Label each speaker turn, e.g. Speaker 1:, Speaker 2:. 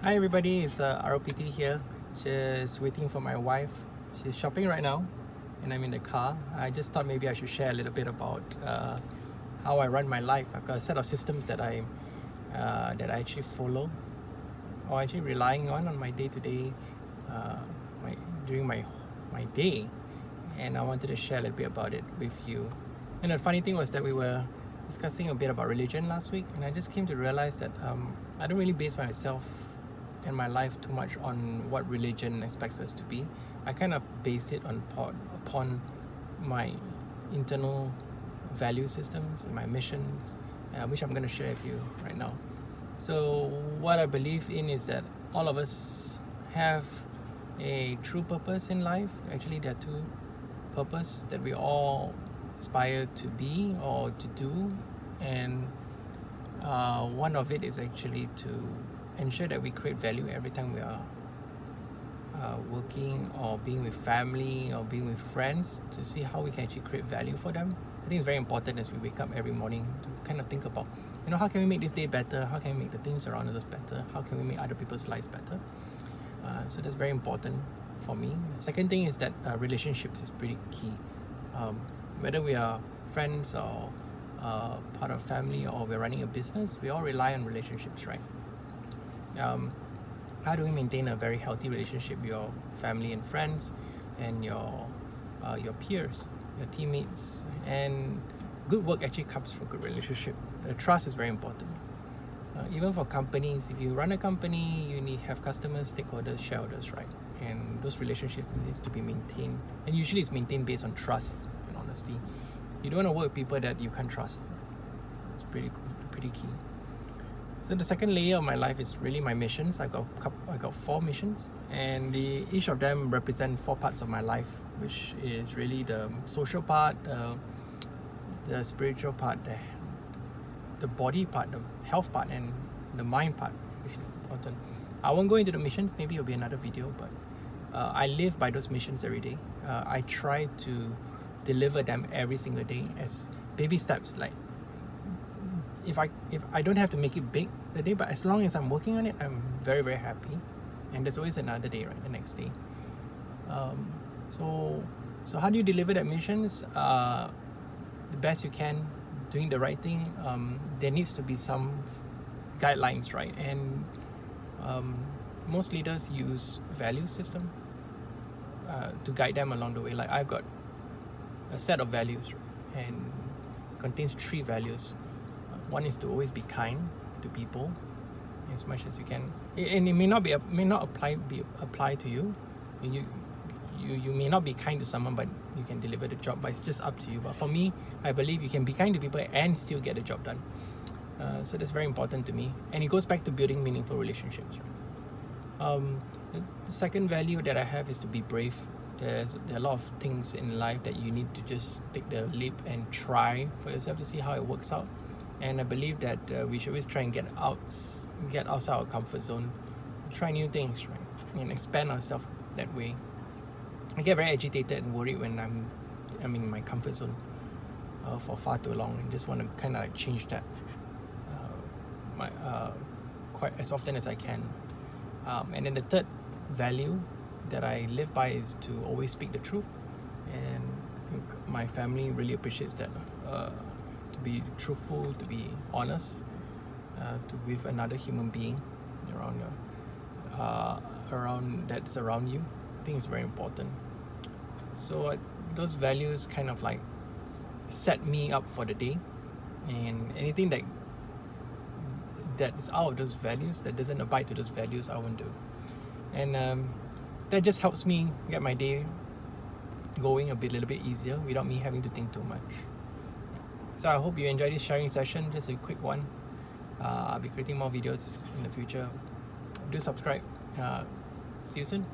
Speaker 1: Hi everybody, it's ROPT here. Just waiting for my wife. She's shopping right now and I'm in the car. I just thought maybe I should share a little bit about how I run my life. I've got a set of systems that I actually follow or actually relying on my day-to-day my during my day, and I wanted to share a little bit about it with you. And the funny thing was that we were discussing a bit about religion last week, and I just came to realize that I don't really base myself and my life too much on what religion expects us to be. I kind of based it upon my internal value systems and my missions, which I'm going to share with you right now. So what I believe in is that all of us have a true purpose in life. Actually, there are two purposes that we all aspire to be or to do, and one of it is actually to ensure that we create value every time we are working or being with family or being with friends, to see how we can actually create value for them. I think it's very important as we wake up every morning to kind of think about, how can we make this day better? How can we make the things around us better? How can we make other people's lives better? So that's very important for me. The second thing is that relationships is pretty key. Whether we are friends or part of family or we're running a business, we all rely on relationships, right? How do we maintain a very healthy relationship with your family and friends and your peers, your teammates? And good work actually comes from good relationship. Trust is very important. Even for companies, if you run a company, you need have customers, stakeholders, shareholders, right? And those relationships needs to be maintained, and usually it's maintained based on trust and honesty. You don't want to work with people that you can't trust. It's pretty key. So the second layer of my life is really my missions. I got 4 missions, and each of them represent 4 parts of my life, which is really the social part, the spiritual part, the body part, the health part, and the mind part, which is important. I won't go into the missions. Maybe it'll be another video, but I live by those missions every day. I try to deliver them every single day as baby steps. Like if I don't have to make it big the day, but as long as I'm working on it, I'm very, very happy. And there's always another day, right? The next day. So how do you deliver that missions? The best you can, doing the right thing. There needs to be some guidelines, right? And most leaders use value system to guide them along the way. Like I've got a set of values, and contains 3 values. One is to always be kind to people as much as you can, and it may not apply to you. You may not be kind to someone, but you can deliver the job. But it's just up to you. But for me, I believe you can be kind to people and still get the job done. So that's very important to me, and it goes back to building meaningful relationships, right? The second value that I have is to be brave. There are a lot of things in life that you need to just take the leap and try for yourself to see how it works out. And I believe that we should always try and get outside our comfort zone, try new things, right, and expand ourselves that way. I get very agitated and worried when I'm in my comfort zone for far too long, and just want to kind of like change that quite as often as I can. And then the third value that I live by is to always speak the truth, and I think my family really appreciates that. To be truthful, to be honest, with another human being that's around you, I think it's very important. So those values kind of like set me up for the day, and anything that's out of those values, that doesn't abide to those values, I won't do. And that just helps me get my day going a little bit easier without me having to think too much. So I hope you enjoyed this sharing session, just a quick one. I'll be creating more videos in the future. Do subscribe. See you soon.